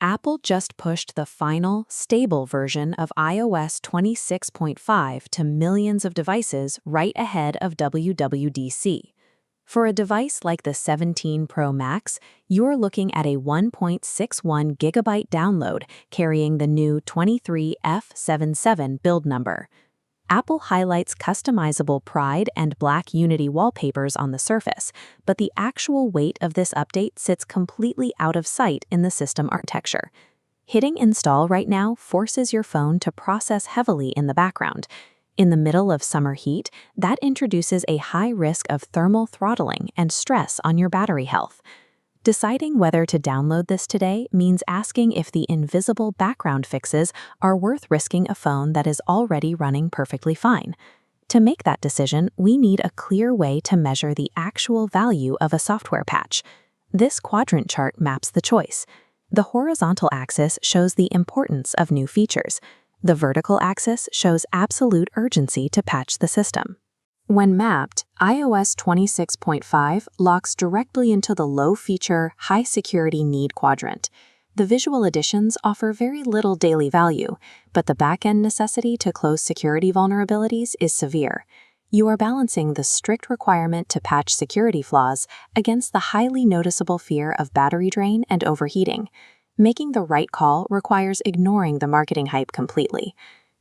Apple just pushed the final, stable version of iOS 26.5 to millions of devices right ahead of WWDC. For a device like the 17 Pro Max, you're looking at a 1.61 gigabyte download carrying the new 23F77 build number. Apple highlights customizable Pride and Black Unity wallpapers on the surface, but the actual weight of this update sits completely out of sight in the system architecture. Hitting install right now forces your phone to process heavily in the background. In the middle of summer heat, that introduces a high risk of thermal throttling and stress on your battery health. Deciding whether to download this today means asking if the invisible background fixes are worth risking a phone that is already running perfectly fine. To make that decision, we need a clear way to measure the actual value of a software patch. This quadrant chart maps the choice. The horizontal axis shows the importance of new features. The vertical axis shows absolute urgency to patch the system. When mapped, iOS 26.5 locks directly into the low-feature, high-security need quadrant. The visual additions offer very little daily value, but the back-end necessity to close security vulnerabilities is severe. You are balancing the strict requirement to patch security flaws against the highly noticeable fear of battery drain and overheating. Making the right call requires ignoring the marketing hype completely.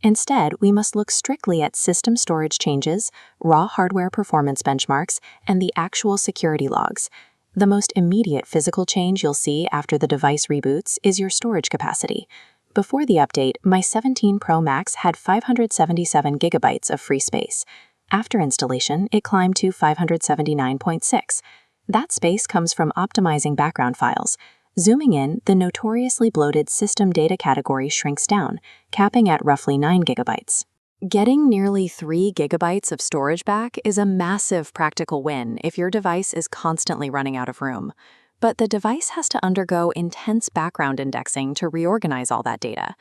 Instead, we must look strictly at system storage changes, raw hardware performance benchmarks, and the actual security logs. The most immediate physical change you'll see after the device reboots is your storage capacity. Before the update, my 17 Pro Max had 577 gigabytes of free space. After installation, it climbed to 579.6. That space comes from optimizing background files. Zooming in, the notoriously bloated system data category shrinks down, capping at roughly 9 gigabytes. Getting nearly 3 gigabytes of storage back is a massive practical win if your device is constantly running out of room. But the device has to undergo intense background indexing to reorganize all that data.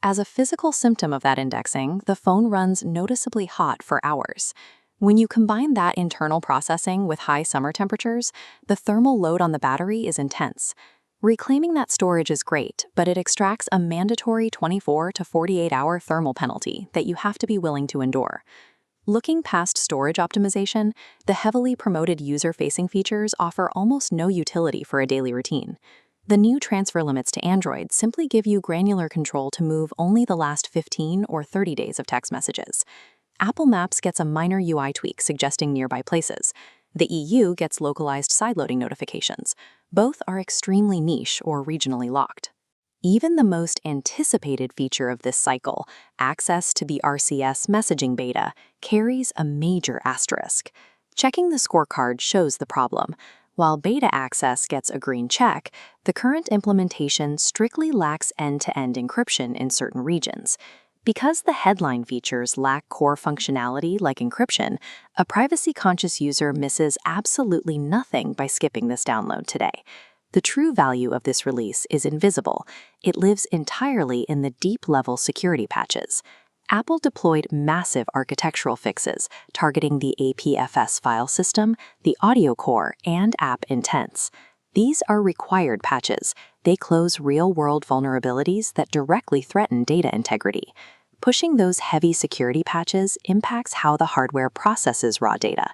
As a physical symptom of that indexing, the phone runs noticeably hot for hours. When you combine that internal processing with high summer temperatures, the thermal load on the battery is intense. Reclaiming that storage is great, but it extracts a mandatory 24 to 48-hour thermal penalty that you have to be willing to endure. Looking past storage optimization, the heavily promoted user-facing features offer almost no utility for a daily routine. The new transfer limits to Android simply give you granular control to move only the last 15 or 30 days of text messages. Apple Maps gets a minor UI tweak suggesting nearby places. The EU gets localized sideloading notifications. Both are extremely niche or regionally locked. Even the most anticipated feature of this cycle, access to the RCS messaging beta, carries a major asterisk. Checking the scorecard shows the problem. While beta access gets a green check, the current implementation strictly lacks end-to-end encryption in certain regions. Because the headline features lack core functionality like encryption, a privacy-conscious user misses absolutely nothing by skipping this download today. The true value of this release is invisible. It lives entirely in the deep-level security patches. Apple deployed massive architectural fixes targeting the APFS file system, the audio core, and app intents. These are required patches. They close real-world vulnerabilities that directly threaten data integrity. Pushing those heavy security patches impacts how the hardware processes raw data.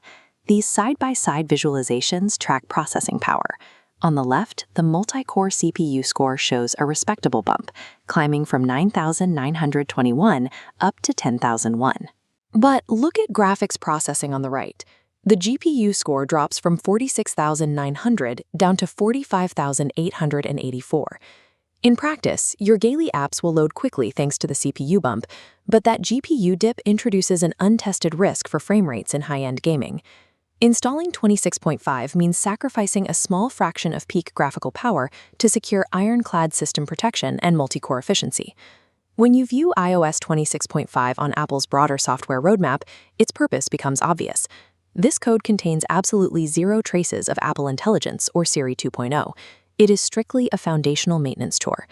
These side-by-side visualizations track processing power. On the left, the multi-core CPU score shows a respectable bump, climbing from 9,921 up to 10,001. But look at graphics processing on the right. The GPU score drops from 46,900 down to 45,884. In practice, your daily apps will load quickly thanks to the CPU bump, but that GPU dip introduces an untested risk for frame rates in high-end gaming. Installing 26.5 means sacrificing a small fraction of peak graphical power to secure ironclad system protection and multi-core efficiency. When you view iOS 26.5 on Apple's broader software roadmap, its purpose becomes obvious. This code contains absolutely zero traces of Apple Intelligence or Siri 2.0. It is strictly a foundational maintenance chore.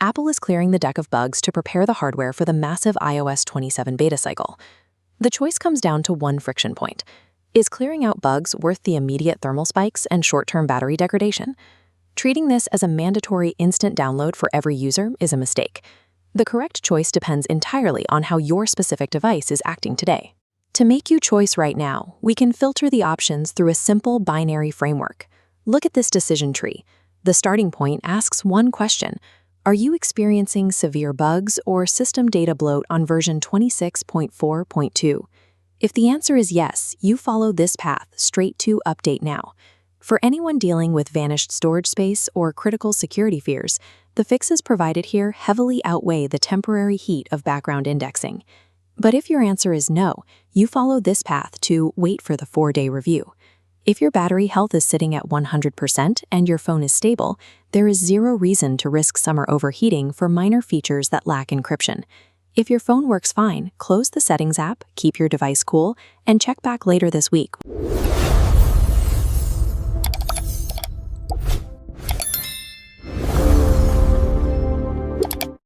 Apple is clearing the deck of bugs to prepare the hardware for the massive iOS 27 beta cycle. The choice comes down to one friction point. Is clearing out bugs worth the immediate thermal spikes and short-term battery degradation? Treating this as a mandatory instant download for every user is a mistake. The correct choice depends entirely on how your specific device is acting today. To make you choice right now, we can filter the options through a simple binary framework. Look at this decision tree. The starting point asks one question: are you experiencing severe bugs or system data bloat on version 26.4.2? If the answer is yes, you follow this path straight to Update Now. For anyone dealing with vanished storage space or critical security fears, the fixes provided here heavily outweigh the temporary heat of background indexing. But if your answer is no, you follow this path to wait for the 4-day review. If your battery health is sitting at 100% and your phone is stable, there is zero reason to risk summer overheating for minor features that lack encryption. If your phone works fine, close the Settings app, keep your device cool, and check back later this week.